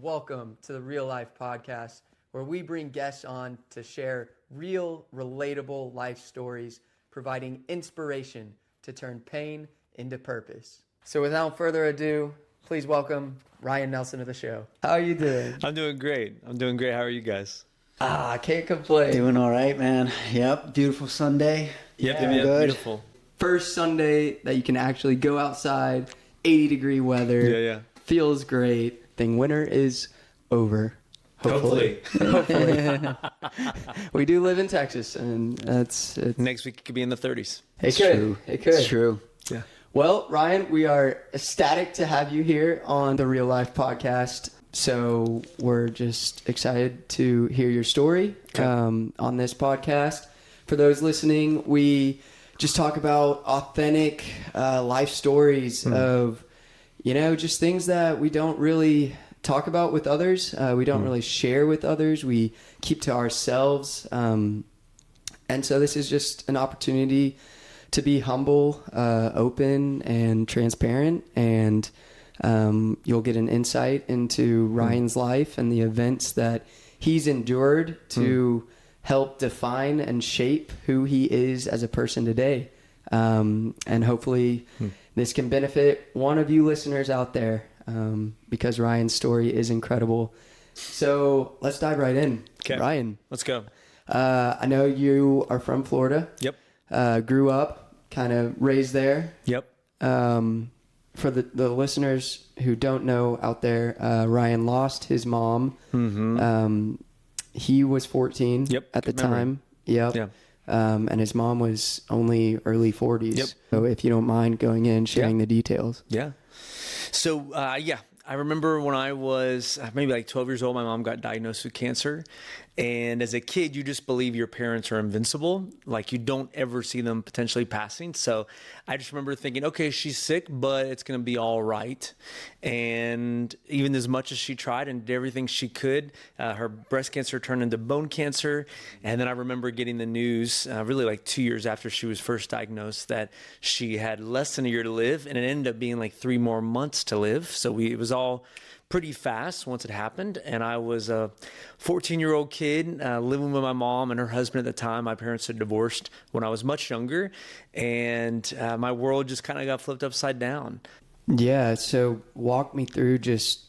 welcome to the Real Life Podcast, where we bring guests on to share real, relatable life stories, providing inspiration to turn pain into purpose. So without further ado, please welcome Ryan Nelson to the show. How are you doing? I'm doing great. How are you guys? I can't complain. Doing all right, man. Yep, beautiful Sunday. Yep, Doing good. Beautiful. First Sunday that you can actually go outside, 80-degree weather. Yeah. Feels great. Winter is over. Hopefully. We do live in Texas, and it's Next week it could be in the 30s. It True. could. It could. It's true. Yeah. Well, Ryan, we are ecstatic to have you here on the Real Life Podcast. So we're just excited to hear your story on this podcast. For those listening, we just talk about authentic life stories of, just things that we don't really talk about with others. We don't really share with others. We keep to ourselves. And so this is just an opportunity to be humble, open, and transparent. And you'll get an insight into Ryan's life and the events that he's endured to help define and shape who he is as a person today. And hopefully this can benefit one of you listeners out there, because Ryan's story is incredible. So let's dive right in. Okay. Ryan. Let's go. I know you are from Florida. Yep. Grew up, kind of raised there. Yep. For the listeners who don't know out there, Ryan lost his mom. Mm-hmm. He was 14 at the time. Yep. Yeah. And his mom was only early 40s. Yep. So if you don't mind going in, sharing the details. Yeah. So, I remember when I was maybe like 12 years old, my mom got diagnosed with cancer. And as a kid, you just believe your parents are invincible. Like you don't ever see them potentially passing. So I just remember thinking, okay, she's sick, but it's going to be all right. And even as much as she tried and did everything she could, her breast cancer turned into bone cancer. And then I remember getting the news really like 2 years after she was first diagnosed that she had less than a year to live. And it ended up being like 3 more months to live. So it was all pretty fast once it happened. And I was a 14-year-old kid living with my mom and her husband at the time. My parents had divorced when I was much younger, and my world just kind of got flipped upside down. Yeah. So walk me through just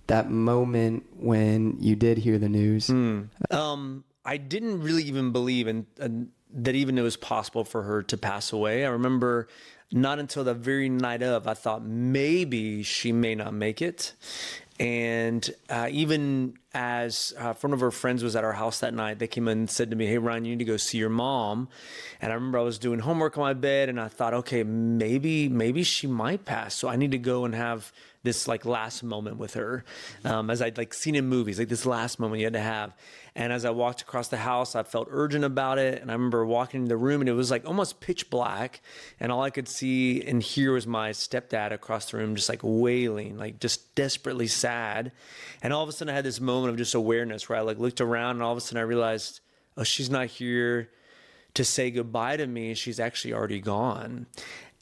that moment when you did hear the news. I didn't really even believe that even it was possible for her to pass away. I remember not until the very night of, I thought maybe she may not make it. And even as one of her friends was at our house that night, they came in and said to me, "Hey, Ryan, you need to go see your mom." And I remember I was doing homework on my bed, and I thought, okay, maybe she might pass. So I need to go and have this like last moment with her, as I'd like seen in movies, like this last moment you had to have. And as I walked across the house, I felt urgent about it. And I remember walking into the room, and it was like almost pitch black. And all I could see and hear was my stepdad across the room, just like wailing, like just desperately sad. And all of a sudden I had this moment of just awareness where I like looked around, and all of a sudden I realized, oh, she's not here to say goodbye to me. She's actually already gone.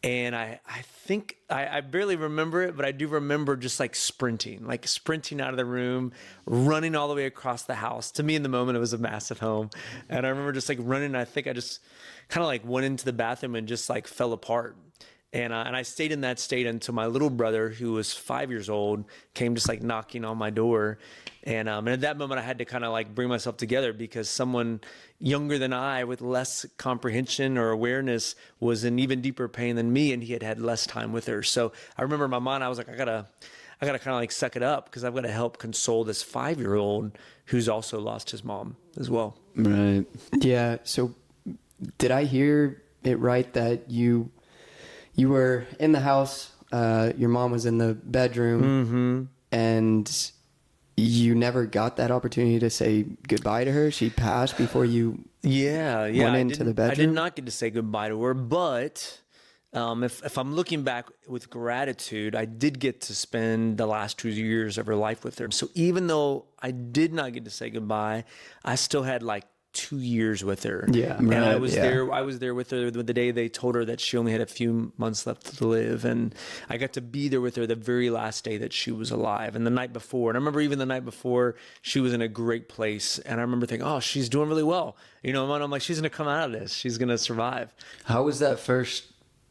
And I think I barely remember it, but I do remember just like sprinting out of the room, running all the way across the house. To me in the moment, it was a massive home. And I remember just like running. And I think I just kind of like went into the bathroom and just like fell apart. And I stayed in that state until my little brother, who was 5 years old, came just like knocking on my door. And at that moment, I had to kind of like bring myself together, because someone younger than I with less comprehension or awareness was in even deeper pain than me, and he had had less time with her. So I remember in my mind, I was like, I gotta kind of like suck it up, because I've got to help console this 5-year-old who's also lost his mom as well. Right. Yeah. So did I hear it right that you were in the house, your mom was in the bedroom, and you never got that opportunity to say goodbye to her? She passed before you went into the bedroom? I did not get to say goodbye to her, but if I'm looking back with gratitude, I did get to spend the last 2 years of her life with her. So even though I did not get to say goodbye, I still had like 2 years with her. Yeah. And I Right, was yeah. there. I was there with her the day they told her that she only had a few months left to live, and I got to be there with her the very last day that she was alive, and the night before. And I remember even the night before, she was in a great place, and I remember thinking, "Oh, she's doing really well." And I'm like, "She's gonna come out of this. She's gonna survive." How was that first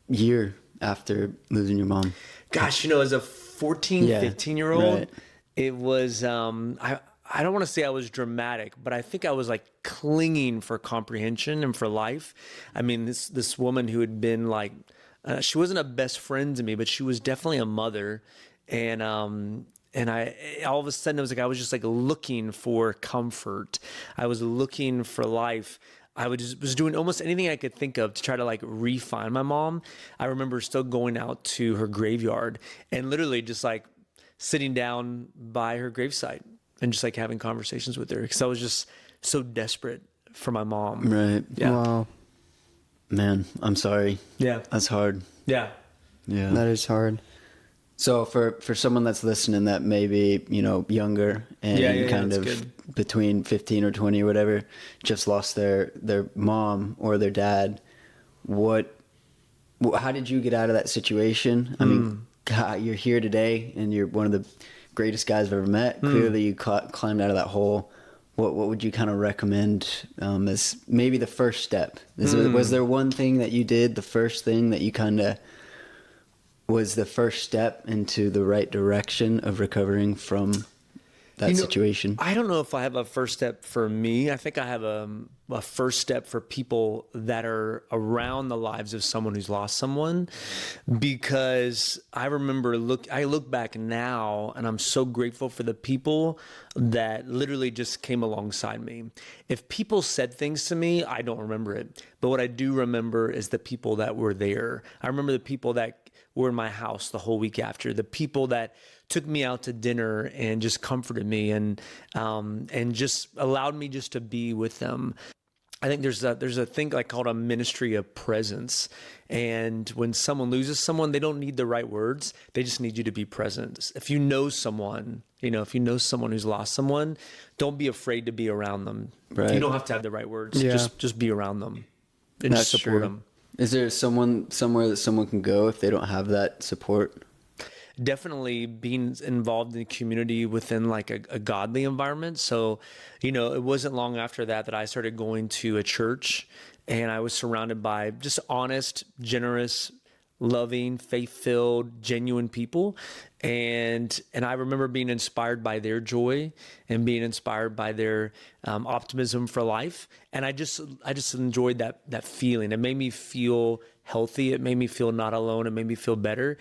year after losing your mom? Gosh, as a 14, Yeah, 15-year-old, right. it was, I don't want to say I was dramatic, but I think I was like clinging for comprehension and for life. I mean, this woman who had been like, she wasn't a best friend to me, but she was definitely a mother. And I, all of a sudden it was like, I was just like looking for comfort. I was looking for life. Was doing almost anything I could think of to try to like refine my mom. I remember still going out to her graveyard and literally just like sitting down by her gravesite and just like having conversations with her because I was just so desperate for my mom. Right. Yeah. Wow. Man, I'm sorry. Yeah. That's hard. Yeah. Yeah. That is hard. So for someone that's listening that may be, younger and kind that's of good. between 15 or 20 or whatever, just lost their mom or their dad, how did you get out of that situation? I mean, you're here today and you're one of the greatest guys I've ever met. Clearly you climbed out of that hole. What would you kind of recommend as maybe the first step? Was there one thing that you did, the first thing that you kind of was the first step into the right direction of recovering from that situation? I don't know if I have a first step for me. I think I have a first step for people that are around the lives of someone who's lost someone, because I remember I look back now and I'm so grateful for the people that literally just came alongside me. If people said things to me, I don't remember it. But what I do remember is the people that were there. I remember the people that were in my house the whole week after, the people that took me out to dinner and just comforted me and just allowed me just to be with them. I think there's a thing like called a ministry of presence. And when someone loses someone, they don't need the right words. They just need you to be present. If you know someone, who's lost someone, don't be afraid to be around them. Right. You don't have to have the right words. Yeah. Just be around them and That's just support true. them. Is there somewhere that someone can go if they don't have that support? Definitely being involved in the community within like a godly environment. So, it wasn't long after that I started going to a church, and I was surrounded by just honest, generous, loving, faith-filled, genuine people. And I remember being inspired by their joy and being inspired by their optimism for life. And I just enjoyed that feeling. It made me feel healthy. It made me feel not alone. It made me feel better.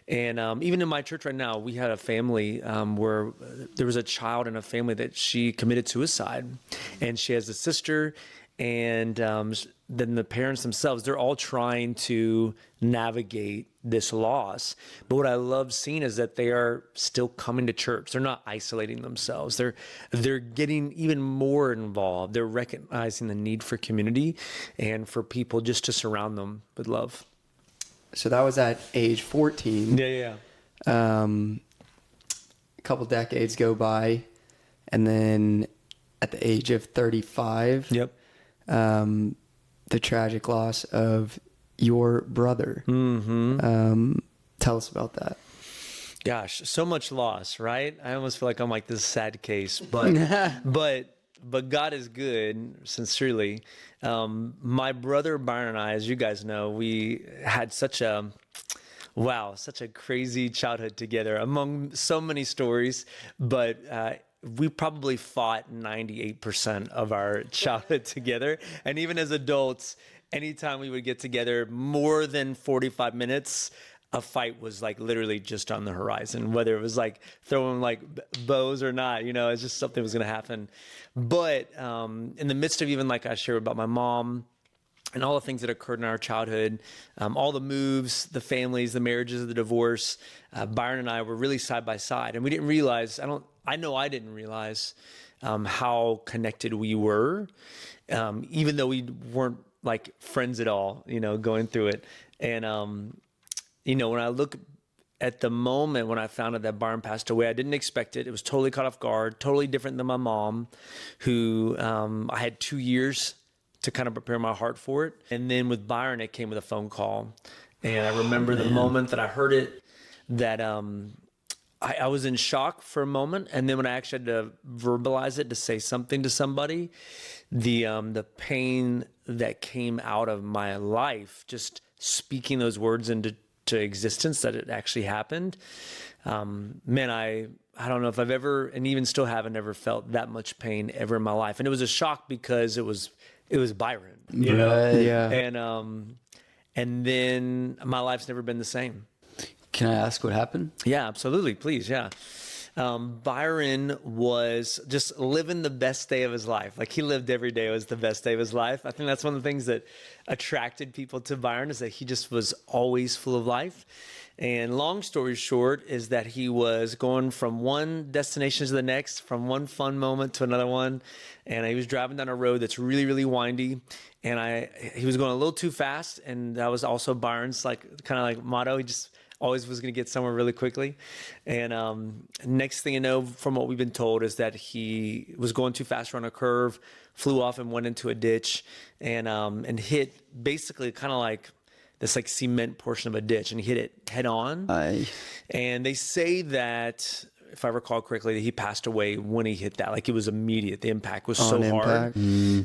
And even in my church right now, we had a family where there was a child in a family that she committed suicide, and she has a sister. And then the parents themselves, they're all trying to navigate this loss. But what I love seeing is that they are still coming to church. They're not isolating themselves. They're getting even more involved. They're recognizing the need for community and for people just to surround them with love. So that was at age 14. Yeah. A couple decades go by, and then at the age of 35, Yep. The tragic loss of your brother. Tell us about that. Gosh, so much loss, right? I almost feel like I'm like this sad case, but God is good, sincerely. My brother Byron and I, as you guys know, we had such a crazy childhood together, among so many stories, but we probably fought 98% of our childhood together. And even as adults, anytime we would get together more than 45 minutes, a fight was like literally just on the horizon, whether it was like throwing like bows or not, it's just something was going to happen. But in the midst of even like I shared about my mom and all the things that occurred in our childhood, all the moves, the families, the marriages, the divorce, Byron and I were really side by side. And we didn't realize, I didn't realize how connected we were, even though we weren't like friends at all, going through it. And, when I look at the moment when I found out that Byron passed away, I didn't expect it. It was totally caught off guard, totally different than my mom, who I had 2 years to kind of prepare my heart for it. And then with Byron, it came with a phone call. And I remember the moment that I heard it, that I was in shock for a moment. And then when I actually had to verbalize it, to say something to somebody, the pain that came out of my life, just speaking those words into existence, that it actually happened. Man, I don't know if I've ever, and even still haven't ever felt that much pain ever in my life. And it was a shock because it was Byron, you know? Yeah. And then my life's never been the same. Can I ask what happened? Yeah, absolutely. Please. Yeah. Byron was just living the best day of his life. Like, he lived every day was the best day of his life. I think that's one of the things that attracted people to Byron, is that he just was always full of life. And long story short is that he was going from one destination to the next, from one fun moment to another one. And he was driving down a road that's really, really windy. And he was going a little too fast. And that was also Byron's kind of motto. He just always was going to get somewhere really quickly. And next thing you know, from what we've been told, is that he was going too fast around a curve, flew off and went into a ditch, and hit basically kind of like this cement portion of a ditch, and he hit it head on. And they say that, if I recall correctly, that he passed away when he hit that. Like, it was immediate. The impact was so hard.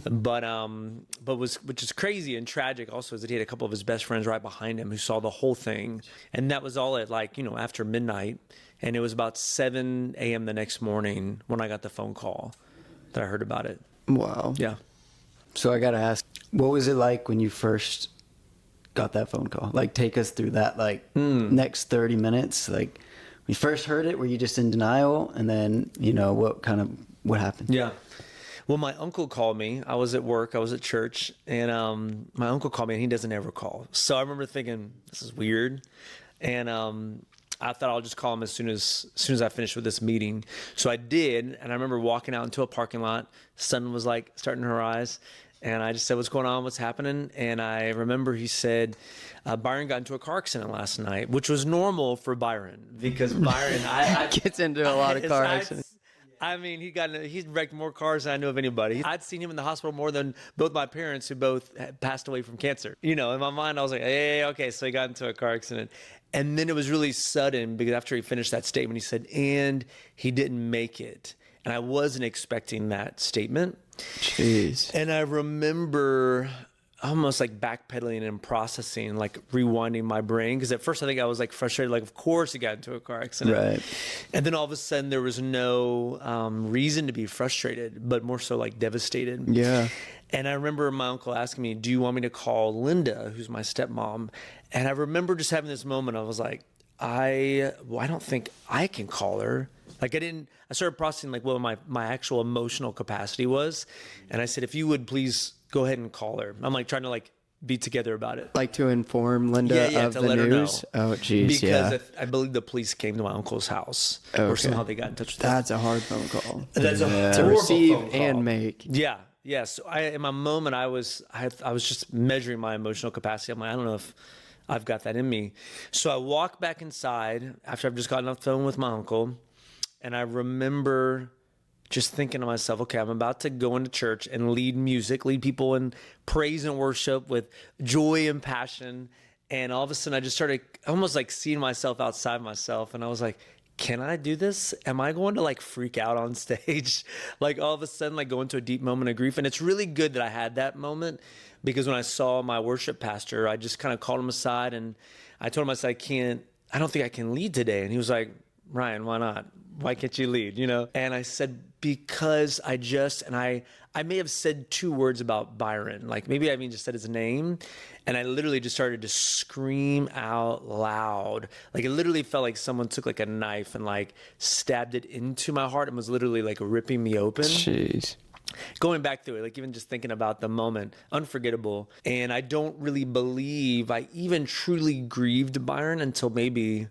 But which is crazy and tragic also, is that he had a couple of his best friends right behind him who saw the whole thing. And that was all at after midnight. And it was about 7 a.m. the next morning when I got the phone call that I heard about it. Wow. Yeah. So I got to ask, what was it like when you first got that phone call? Like, take us through that, next 30 minutes. Like, when you first heard it, were you just in denial? And then, what happened? Yeah. Well, my uncle called me. I was at work. I was at church. And my uncle called me, and he doesn't ever call. So I remember thinking, this is weird. And I thought I'll just call him as soon as I finished with this meeting. So I did. And I remember walking out into a parking lot. The sun was starting to rise. And I just said, what's going on? What's happening? And I remember he said, Byron got into a car accident last night, which was normal for Byron, because Byron gets into a lot of car accidents. I mean, he's wrecked more cars than I know of anybody. I'd seen him in the hospital more than both my parents, who both had passed away from cancer. In my mind, I was like, hey, okay, so he got into a car accident. And then it was really sudden, because after he finished that statement, he said, and he didn't make it. And I wasn't expecting that statement. Jeez. And I remember almost backpedaling and processing, rewinding my brain. Because at first I think I was frustrated, of course he got into a car accident. Right. And then all of a sudden there was no reason to be frustrated, but more so devastated. Yeah. And I remember my uncle asking me, do you want me to call Linda, who's my stepmom? And I remember just having this moment. I was like, I don't think I can call her. I started processing what my actual emotional capacity was. And I said, if you would please go ahead and call her. I'm trying to be together about it. To inform Linda of to the let news? Her know. Oh, geez, because I believe the police came to my uncle's house. Okay. Or somehow they got in touch with him. That's a hard phone call. That's a to horrible receive phone call. and make. Yeah. Yeah. So in my moment, I was just measuring my emotional capacity. I'm I don't know if I've got that in me. So I walked back inside after I've just gotten off the phone with my uncle. And I remember just thinking to myself, okay, I'm about to go into church and lead people in praise and worship with joy and passion. And all of a sudden I just started almost seeing myself outside myself. And I was like, can I do this? Am I going to freak out on stage? All of a sudden, go into a deep moment of grief. And it's really good that I had that moment, because when I saw my worship pastor, I just kind of called him aside and I told him, I said, I don't think I can lead today. And he was like, Ryan, why not? Why can't you lead? And I said, because I may have said 2 words about Byron. Maybe I even just said his name. And I literally just started to scream out loud. It literally felt like someone took a knife and stabbed it into my heart and was literally ripping me open. Jeez. Going back through it, even just thinking about the moment, unforgettable. And I don't really believe I even truly grieved Byron until maybe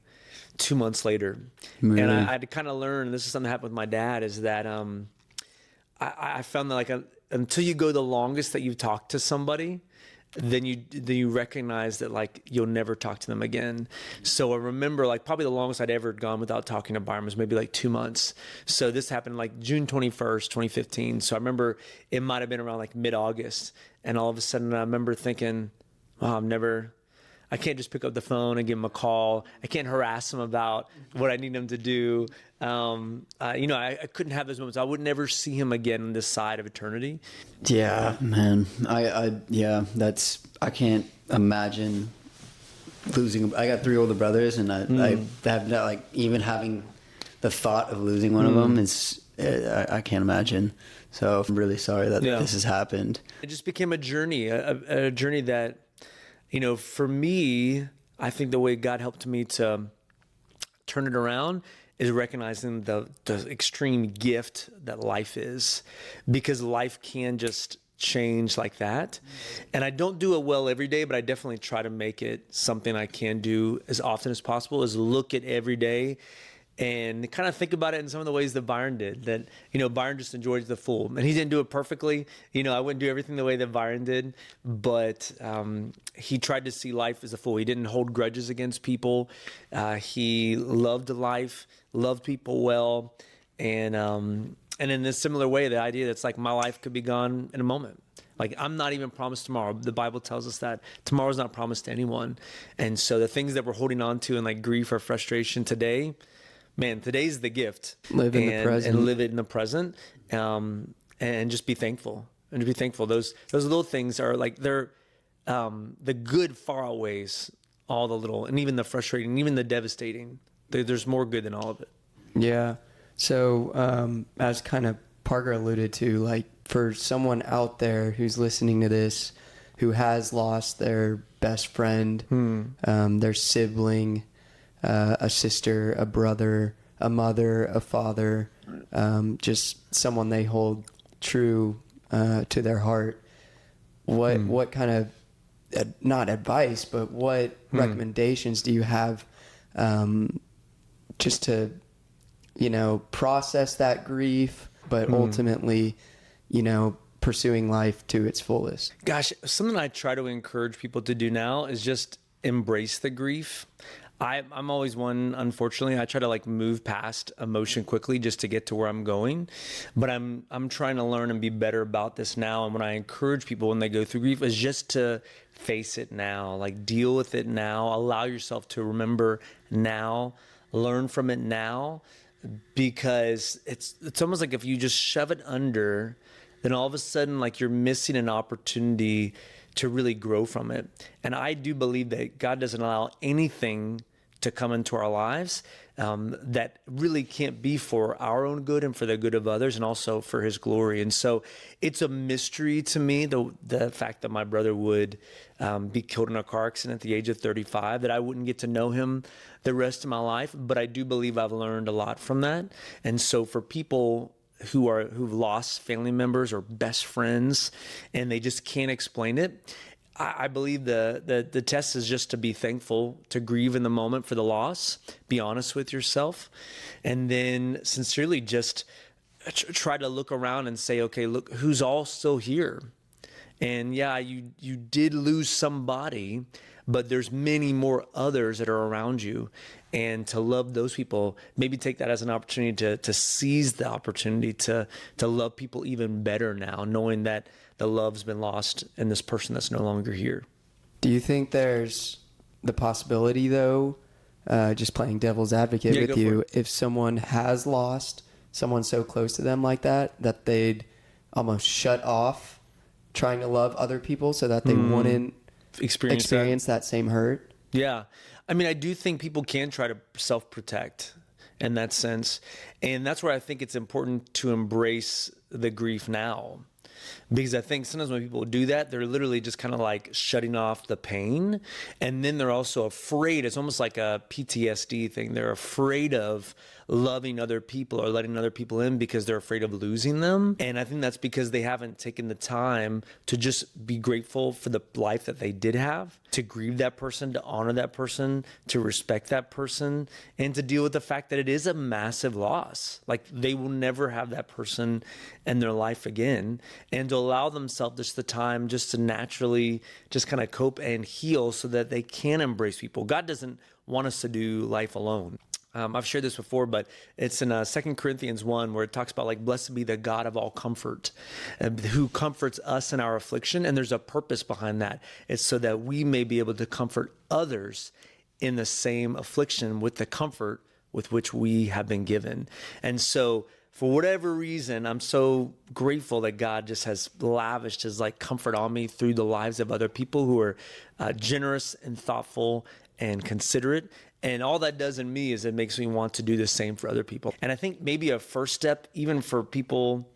2 months later. Really? And I had to kind of learn, and this is something that happened with my dad, is that I found that until you go the longest that you've talked to somebody, then you recognize that like you'll never talk to them again. So I remember like probably the longest I'd ever gone without talking to Byron was maybe like 2 months. So this happened like June 21st, 2015. So I remember it might have been around like mid-August, and all of a sudden I remember thinking, wow, I can't just pick up the phone and give him a call. I can't harass him about what I need him to do. I couldn't have those moments. I would never see him again on this side of eternity. Yeah, man. I can't imagine losing. I got 3 older brothers, and I have not, like, even having the thought of losing one of them is, I can't imagine. So I'm really sorry that this has happened. It just became a journey, a journey that, for me, I think the way God helped me to turn it around is recognizing the extreme gift that life is, because life can just change like that. And I don't do it well every day, but I definitely try to make it something I can do as often as possible, is look at every day and kind of think about it in some of the ways that Byron did. That, Byron just enjoys the full. And he didn't do it perfectly. I wouldn't do everything the way that Byron did, but he tried to see life as a full. He didn't hold grudges against people. He loved life, loved people well. And in a similar way, the idea that's like my life could be gone in a moment. Like, I'm not even promised tomorrow. The Bible tells us that tomorrow's not promised to anyone. And so the things that we're holding on to in like grief or frustration today, man, today's the gift. Live in the present. And live it in the present, and just be thankful. And to be thankful. Those little things are like, they're the good far outweighs all the little, and even the frustrating, and even the devastating. There's more good than all of it. Yeah. So as kind of Parker alluded to, like, for someone out there who's listening to this, who has lost their best friend, their sibling, a sister, a brother, a mother, a father, just someone they hold true to their heart, what kind of, not advice, but what recommendations do you have just to, process that grief, but ultimately, pursuing life to its fullest? Gosh, something I try to encourage people to do now is just embrace the grief. I'm always one, unfortunately, I try to like move past emotion quickly just to get to where I'm going. But I'm trying to learn and be better about this now. And when I encourage people when they go through grief is just to face it now, like deal with it now, allow yourself to remember now, learn from it now, because it's almost like if you just shove it under, then all of a sudden, like, you're missing an opportunity to really grow from it. And I do believe that God doesn't allow anything to come into our lives that really can't be for our own good and for the good of others, and also for his glory. And so it's a mystery to me, the fact that my brother would be killed in a car accident at the age of 35, that I wouldn't get to know him the rest of my life. But I do believe I've learned a lot from that. And so for people who've lost family members or best friends and they just can't explain it, I believe the test is just to be thankful, to grieve in the moment for the loss, be honest with yourself, and then sincerely just try to look around and say, okay, look, who's all still here? And yeah, you did lose somebody, but there's many more others that are around you. And to love those people, maybe take that as an opportunity to seize the opportunity to love people even better now, knowing that the love's been lost in this person that's no longer here. Do you think there's the possibility, though, just playing devil's advocate with you, if someone has lost someone so close to them like that, that they'd almost shut off trying to love other people so that they wouldn't experience that same hurt? Yeah. I mean, I do think people can try to self-protect in that sense. And that's where I think it's important to embrace the grief now. Because I think sometimes when people do that, they're literally just kind of like shutting off the pain. And then they're also afraid. It's almost like a PTSD thing. They're afraid of loving other people or letting other people in because they're afraid of losing them. And I think that's because they haven't taken the time to just be grateful for the life that they did have, to grieve that person, to honor that person, to respect that person, and to deal with the fact that it is a massive loss. Like, they will never have that person in their life again. and to allow themselves just the time just to naturally just kind of cope and heal so that they can embrace people. God doesn't want us to do life alone. I've shared this before, but it's in 2 Corinthians 1 where it talks about like, blessed be the God of all comfort, who comforts us in our affliction. And there's a purpose behind that. It's so that we may be able to comfort others in the same affliction with the comfort with which we have been given. And so for whatever reason, I'm so grateful that God just has lavished his like comfort on me through the lives of other people who are generous and thoughtful and considerate. And all that does in me is it makes me want to do the same for other people. And I think maybe a first step, even for people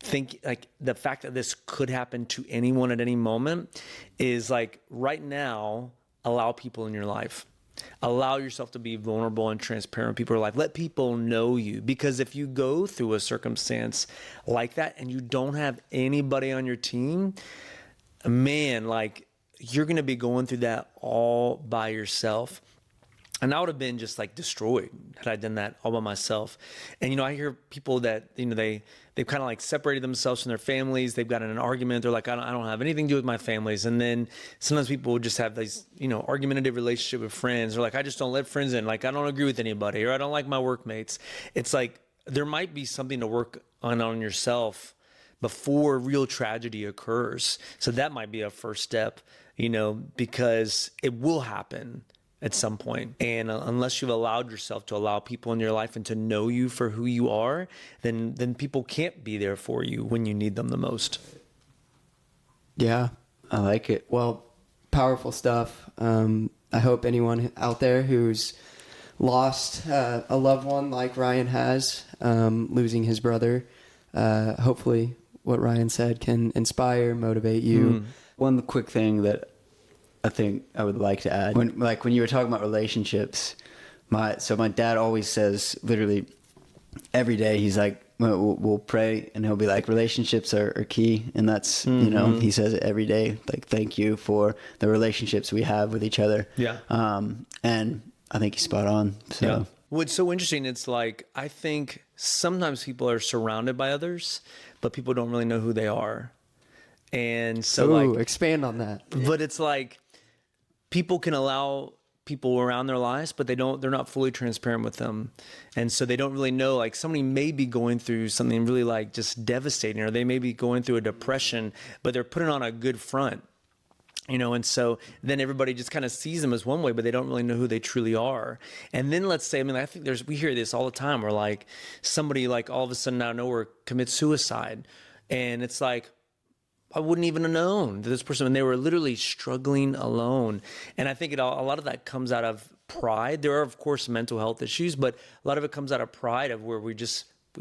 think like the fact that this could happen to anyone at any moment, is like right now, allow people in your life. Allow yourself to be vulnerable and transparent with people in life. Let people know you. Because if you go through a circumstance like that and you don't have anybody on your team, man, like you're going to be going through that all by yourself. And I would have been just like destroyed had I done that all by myself. And, you know, I hear people that, you know, they've kind of like separated themselves from their families. They've gotten in an argument. They're like, I don't have anything to do with my families. And then sometimes people will just have these, you know, argumentative relationship with friends. They're like, I just don't let friends in. Like, I don't agree with anybody, or I don't like my workmates. It's like, there might be something to work on yourself before real tragedy occurs. So that might be a first step, you know, because it will happen at some point. And unless you've allowed yourself to allow people in your life and to know you for who you are, then people can't be there for you when you need them the most. Yeah. I like it. Well, powerful stuff. I hope anyone out there who's lost a loved one like Ryan has, losing his brother, hopefully what Ryan said can inspire, motivate you. One quick thing that I think I would like to add, when you were talking about relationships, my dad always says, literally every day, he's like, we'll pray, and he'll be like, relationships are key. And that's, you know, he says it every day, like, thank you for the relationships we have with each other. Yeah. And I think he's spot on. So. Yeah. What's so interesting, it's like, I think sometimes people are surrounded by others, but people don't really know who they are. And so expand on that. But it's like, people can allow people around their lives, but they're not fully transparent with them. And so they don't really know, like somebody may be going through something really like just devastating, or they may be going through a depression, but they're putting on a good front, you know? And so then everybody just kind of sees them as one way, but they don't really know who they truly are. And then let's say, I mean, I think we hear this all the time where like somebody like all of a sudden out of nowhere commits suicide. And it's like, I wouldn't even have known that this person, and they were literally struggling alone. And I think a lot of that comes out of pride. There are, of course, mental health issues, but a lot of it comes out of pride of where we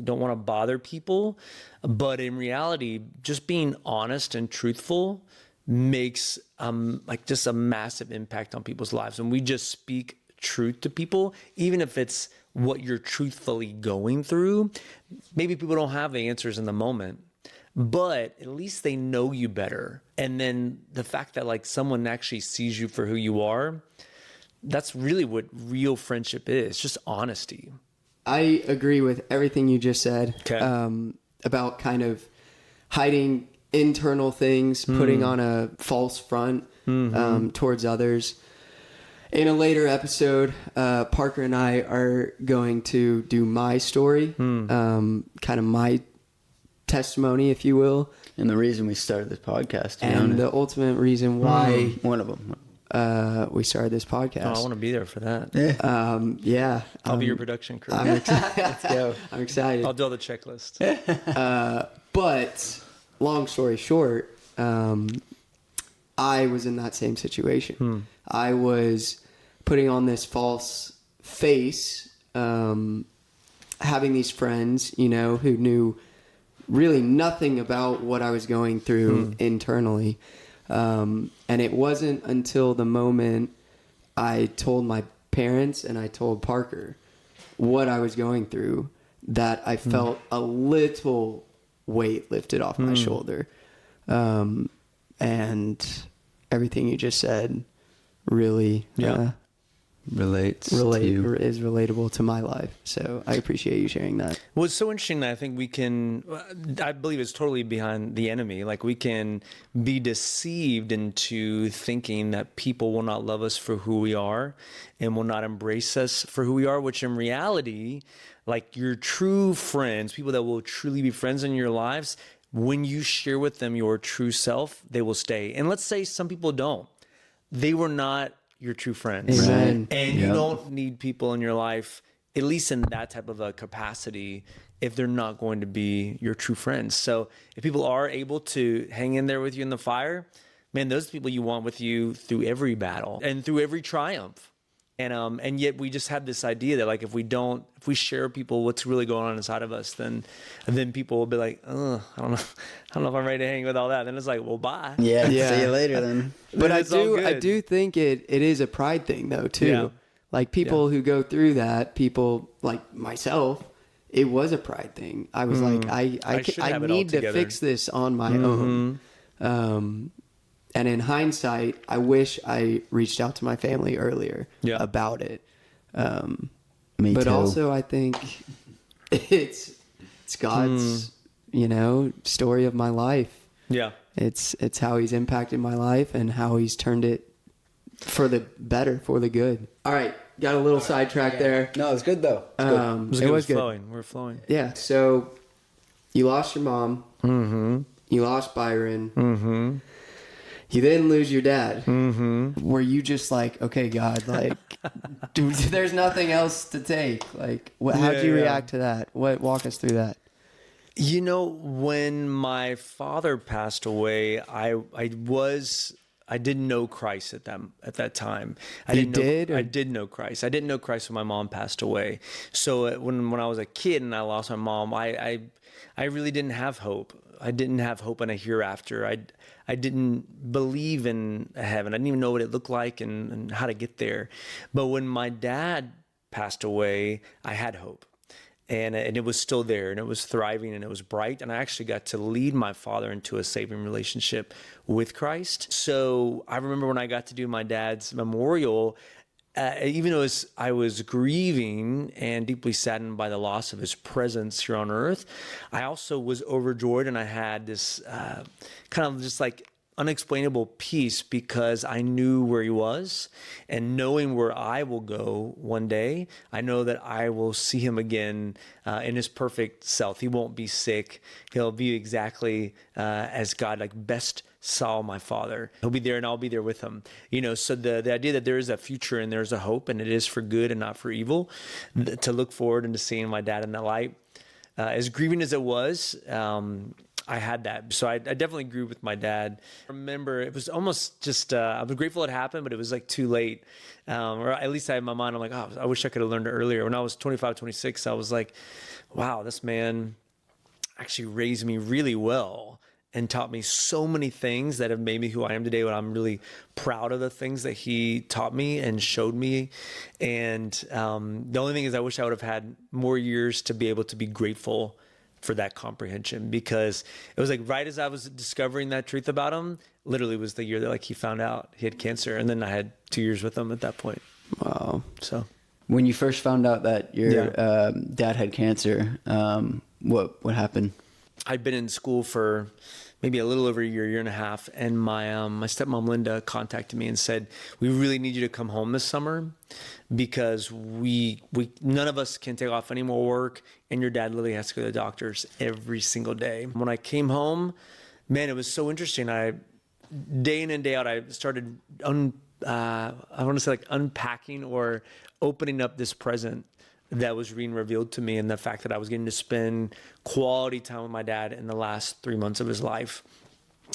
don't want to bother people. But in reality, just being honest and truthful makes like just a massive impact on people's lives. And we just speak truth to people, even if it's what you're truthfully going through. Maybe people don't have the answers in the moment, but at least they know you better. And then the fact that like someone actually sees you for who you are, that's really what real friendship is, just honesty. I agree with everything you just said. Okay. About kind of hiding internal things, putting on a false front towards others. In a later episode, Parker and I are going to do my story, kind of my testimony, if you will, and the reason we started this podcast, and the ultimate reason why one of them we started this podcast. Oh, I want to be there for that. Yeah, I'll be your production crew. Let's go. I'm excited. I'll do all the checklist. But long story short, I was in that same situation. I was putting on this false face, having these friends, you know, who knew really nothing about what I was going through internally. And it wasn't until the moment I told my parents and I told Parker what I was going through that I felt a little weight lifted off my shoulder. And everything you just said really relates relate to. or is relatable to my life. So I appreciate you sharing that. Well, it's so interesting that I think we can, I believe it's totally behind the enemy. Like we can be deceived into thinking that people will not love us for who we are and will not embrace us for who we are, which in reality, like your true friends, people that will truly be friends in your lives, when you share with them your true self, they will stay. And let's say some people don't. They were not your true friends. Amen. And Yep. you don't need people in your life, at least in that type of a capacity, if they're not going to be your true friends. So if people are able to hang in there with you in the fire, man, those are people you want with you through every battle and through every triumph. And yet we just have this idea that like if we share with people what's really going on inside of us, then people will be like, oh, I don't know if I'm ready to hang with all that. Then it's like, well, bye. Yeah, Yeah. see you later then. But I it's all do good. think it is a pride thing though too. Yeah. Like people who go through that, people like myself, it was a pride thing. I was like, I should have it all need to together. fix this on my own. And in hindsight, I wish I reached out to my family earlier about it. Me But too. also, I think it's God's, story of my life. Yeah. It's how he's impacted my life and how he's turned it for the better, for the good. All right, got a little sidetrack there. No, it's good though. It was good. Flowing. We're flowing. Yeah. So you lost your mom. Mm-hmm. You lost Byron. Mm-hmm. You then lose your dad. Mm-hmm. Were you just like, okay, God, like, dude, there's nothing else to take? Like, how'd you react to that? Walk us through that. You know, when my father passed away, I didn't know Christ at that time. I did know Christ. I didn't know Christ when my mom passed away. So when I was a kid and I lost my mom, I really didn't have hope. I didn't have hope in a hereafter. I didn't believe in a heaven. I didn't even know what it looked like and how to get there. But when my dad passed away, I had hope. And it was still there, and it was thriving, and it was bright. And I actually got to lead my father into a saving relationship with Christ. So I remember when I got to do my dad's memorial, even though I was grieving and deeply saddened by the loss of his presence here on earth, I also was overjoyed, and I had this kind of just like unexplainable peace because I knew where he was, and knowing where I will go one day, I know that I will see him again in his perfect self. He won't be sick. He'll be exactly as God like best saw my father. He'll be there and I'll be there with him. So the idea that there is a future and there's a hope and it is for good and not for evil, to look forward into seeing my dad in that light, as grieving as it was, I had that. So I definitely grew with my dad. I remember it was almost just, I was grateful it happened, but it was like too late. Or at least I had in my mind, I'm like, oh, I wish I could have learned it earlier. When I was 25, 26, I was like, wow, this man actually raised me really well and taught me so many things that have made me who I am today. When I'm really proud of the things that he taught me and showed me. And the only thing is I wish I would have had more years to be able to be grateful for that comprehension, because it was like right as I was discovering that truth about him, literally was the year that like he found out he had cancer. And then I had 2 years with him at that point. Wow. So When you first found out that your dad had cancer, what happened? I'd been in school for maybe a little over a year and a half, and my stepmom Linda contacted me and said, "We really need you to come home this summer because we none of us can take off any more work, and your dad literally has to go to the doctors every single day." When I came home, man, it was so interesting. Day in and day out, I started unpacking or opening up this present that was being revealed to me, and the fact that I was getting to spend quality time with my dad in the last 3 months of his life.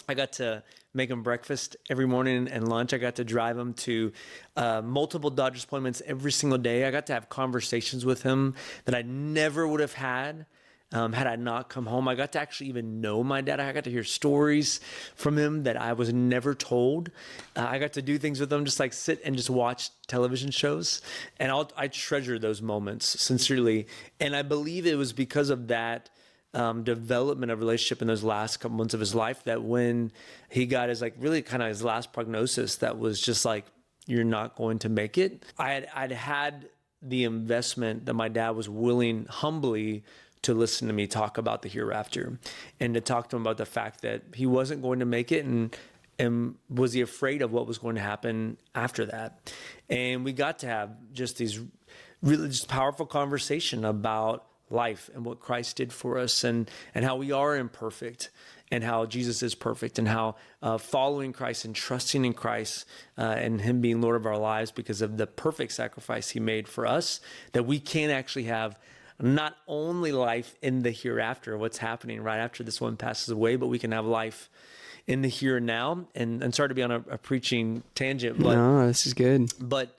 I got to make him breakfast every morning and lunch. I got to drive him to multiple Dodgers appointments every single day. I got to have conversations with him that I never would have had I not come home. I got to actually even know my dad. I got to hear stories from him that I was never told. I got to do things with him, just like sit and just watch television shows. And I treasure those moments sincerely. And I believe it was because of that development of relationship in those last couple months of his life that when he got his like really kind of his last prognosis, that was just like you're not going to make it. I'd had the investment that my dad was willing humbly to listen to me talk about the hereafter, and to talk to him about the fact that he wasn't going to make it, and was he afraid of what was going to happen after that. And we got to have just these really just powerful conversation about life and what Christ did for us, and how we are imperfect, and how Jesus is perfect, and how following Christ and trusting in Christ and him being Lord of our lives because of the perfect sacrifice he made for us, that we can actually have not only life in the hereafter, what's happening right after this one passes away, but we can have life in the here and now. And sorry to be on a preaching tangent, but No, this is good. But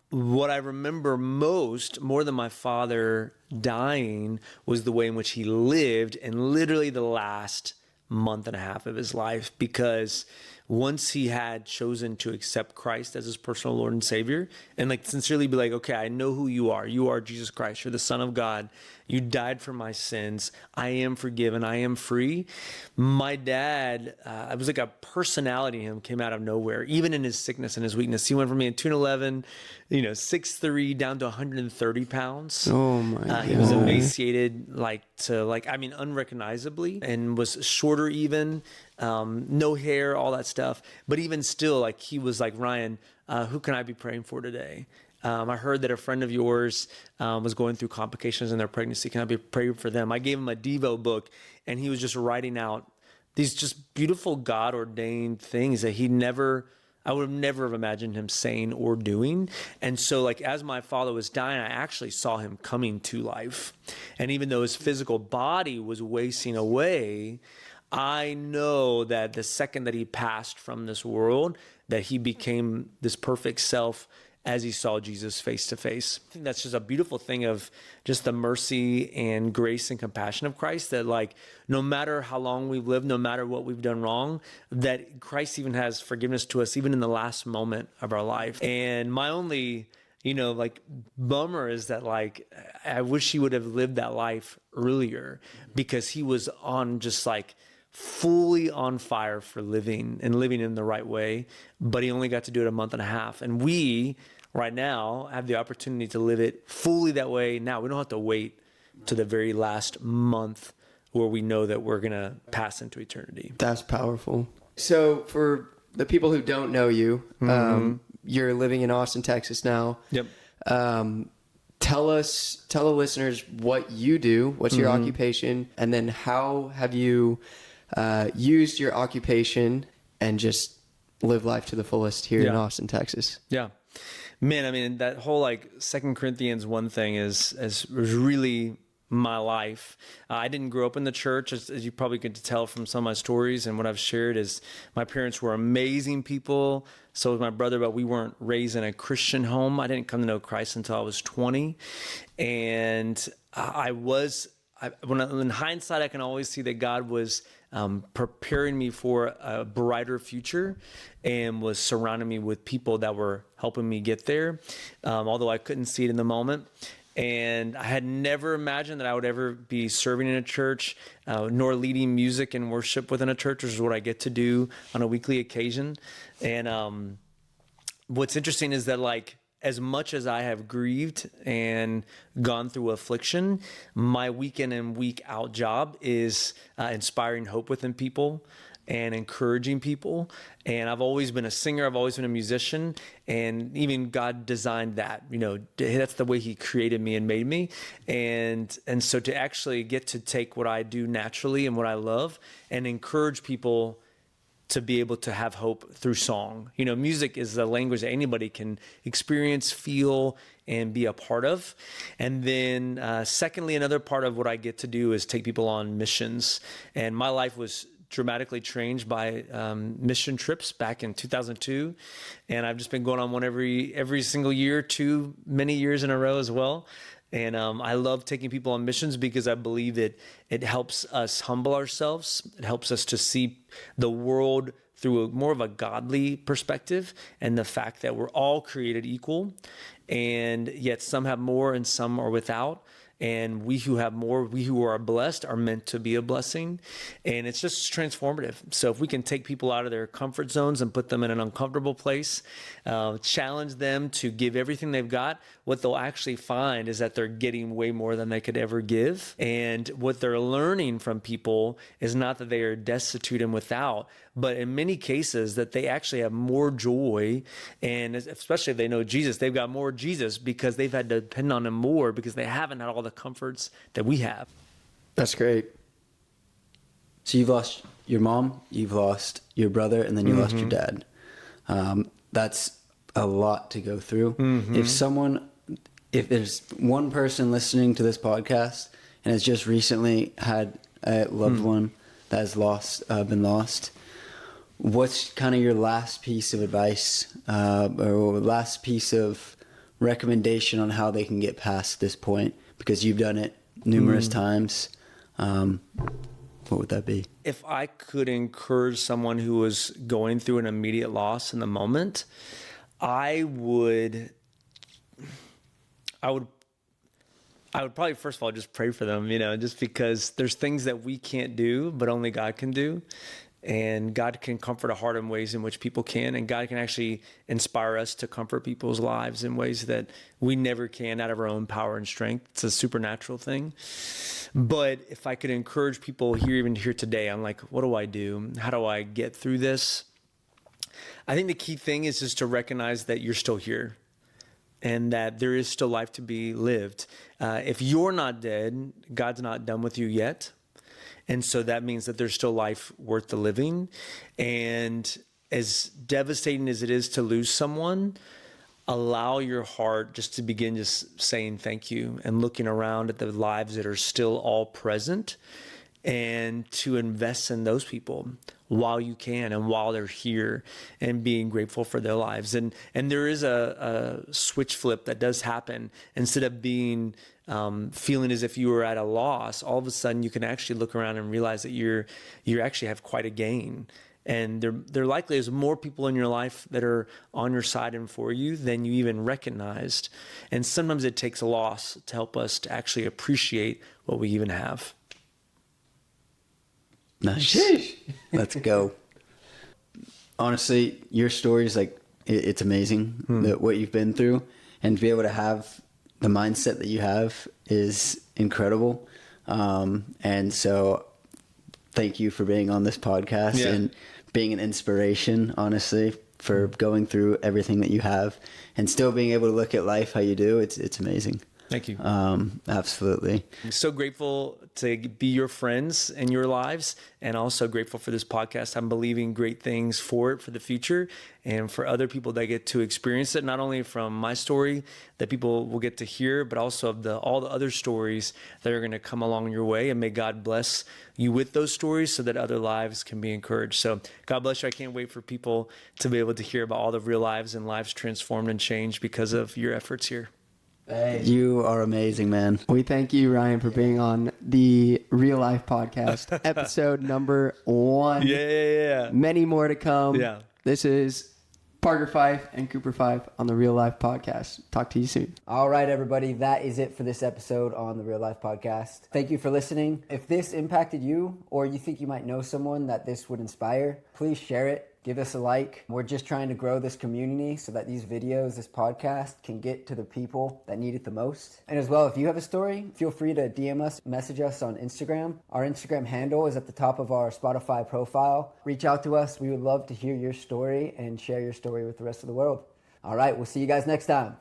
what I remember more than my father dying, was the way in which he lived in literally the last month and a half of his life. Because once he had chosen to accept Christ as his personal Lord and Savior, and like sincerely be like, okay, I know who you are. You are Jesus Christ. You're the Son of God. You died for my sins. I am forgiven. I am free. My dad, it was like a personality in him came out of nowhere, even in his sickness and his weakness. He went from being 2'11", 6'3", down to 130 pounds. Oh my God. He was emaciated, unrecognizably, and was shorter even, no hair, all that stuff. But even still, like, he was like, Ryan, who can I be praying for today? I heard that a friend of yours was going through complications in their pregnancy. Can I be praying for them? I gave him a Devo book, and he was just writing out these just beautiful God-ordained things that I would have never have imagined him saying or doing. And so, like, as my father was dying, I actually saw him coming to life. And even though his physical body was wasting away, I know that the second that he passed from this world, that he became this perfect self as he saw Jesus face to face. I think that's just a beautiful thing of just the mercy and grace and compassion of Christ, that like, no matter how long we've lived, no matter what we've done wrong, that Christ even has forgiveness to us, even in the last moment of our life. And my only, bummer is that, like, I wish he would have lived that life earlier, because he was on just like fully on fire for living in the right way, but he only got to do it a month and a half. And we right now have the opportunity to live it fully that way now. We don't have to wait to the very last month where we know that we're going to pass into eternity. That's powerful. So for the people who don't know you, you're living in Austin, Texas now. Yep. Tell the listeners what you do, what's your occupation, and then how have you used your occupation and just live life to the fullest here in Austin, Texas. Yeah. Man, I mean, that whole like 2 Corinthians 1 thing is really my life. I didn't grow up in the church, as you probably could tell from some of my stories, and what I've shared is my parents were amazing people. So was my brother, but we weren't raised in a Christian home. I didn't come to know Christ until I was 20. And in hindsight, I can always see that God was preparing me for a brighter future, and was surrounding me with people that were helping me get there, although I couldn't see it in the moment. And I had never imagined that I would ever be serving in a church, nor leading music and worship within a church, which is what I get to do on a weekly occasion. And what's interesting is that, like, as much as I have grieved and gone through affliction, my week in and week out job is inspiring hope within people and encouraging people. And I've always been a singer. I've always been a musician. And even God designed that, that's the way he created me and made me. And so to actually get to take what I do naturally and what I love and encourage people to be able to have hope through song. Music is the language that anybody can experience, feel, and be a part of. And then secondly, another part of what I get to do is take people on missions. And my life was dramatically changed by mission trips back in 2002. And I've just been going on one every single year, too many years in a row as well. And I love taking people on missions because I believe that it helps us humble ourselves. It helps us to see the world through more of a godly perspective, and the fact that we're all created equal, and yet some have more and some are without. And we who have more, we who are blessed, are meant to be a blessing. And it's just transformative. So if we can take people out of their comfort zones and put them in an uncomfortable place, challenge them to give everything they've got, what they'll actually find is that they're getting way more than they could ever give. And what they're learning from people is not that they are destitute and without, but in many cases that they actually have more joy. And especially if they know Jesus, they've got more Jesus because they've had to depend on him more because they haven't had all the comforts that we have. That's great. So you've lost your mom, you've lost your brother, and then you lost your dad. That's a lot to go through. If there's one person listening to this podcast and has just recently had a loved one that has been lost, what's kind of your last piece of advice or last piece of recommendation on how they can get past this point? Because you've done it numerous times. What would that be? If I could encourage someone who was going through an immediate loss in the moment, I would probably, first of all, just pray for them, just because there's things that we can't do, but only God can do. And God can comfort a heart in ways in which people can. And God can actually inspire us to comfort people's lives in ways that we never can out of our own power and strength. It's a supernatural thing. But if I could encourage people even here today, I'm like, what do I do? How do I get through this? I think the key thing is just to recognize that you're still here and that there is still life to be lived. If you're not dead, God's not done with you yet. And so that means that there's still life worth the living. And as devastating as it is to lose someone, allow your heart just to begin just saying thank you and looking around at the lives that are still all present, and to invest in those people while you can and while they're here, and being grateful for their lives. And there is a switch flip that does happen. Instead of being feeling as if you were at a loss, all of a sudden you can actually look around and realize that you actually have quite a gain. And there likely is more people in your life that are on your side and for you than you even recognized. And sometimes it takes a loss to help us to actually appreciate what we even have. Nice. Let's go. Honestly, your story is it's amazing what you've been through, and to be able to have the mindset that you have is incredible. And so thank you for being on this podcast and being an inspiration, honestly, for going through everything that you have and still being able to look at life how you do. It's amazing. Thank you. Absolutely. I'm so grateful to be your friends in your lives, and also grateful for this podcast. I'm believing great things for it for the future, and for other people that get to experience it, not only from my story that people will get to hear, but also of all the other stories that are going to come along your way. And may God bless you with those stories so that other lives can be encouraged. So God bless you. I can't wait for people to be able to hear about all the real lives and lives transformed and changed because of your efforts here. Hey. You are amazing, man. We thank you, Ryan, for being on the Real Life Podcast, episode number 1. Yeah. Many more to come. Yeah. This is Parker Fife and Cooper Fife on the Real Life Podcast. Talk to you soon. All right, everybody. That is it for this episode on the Real Life Podcast. Thank you for listening. If this impacted you, or you think you might know someone that this would inspire, please share it. Give us a like. We're just trying to grow this community so that these videos, this podcast, can get to the people that need it the most. And as well, if you have a story, feel free to DM us, message us on Instagram. Our Instagram handle is at the top of our Spotify profile. Reach out to us. We would love to hear your story and share your story with the rest of the world. All right, we'll see you guys next time.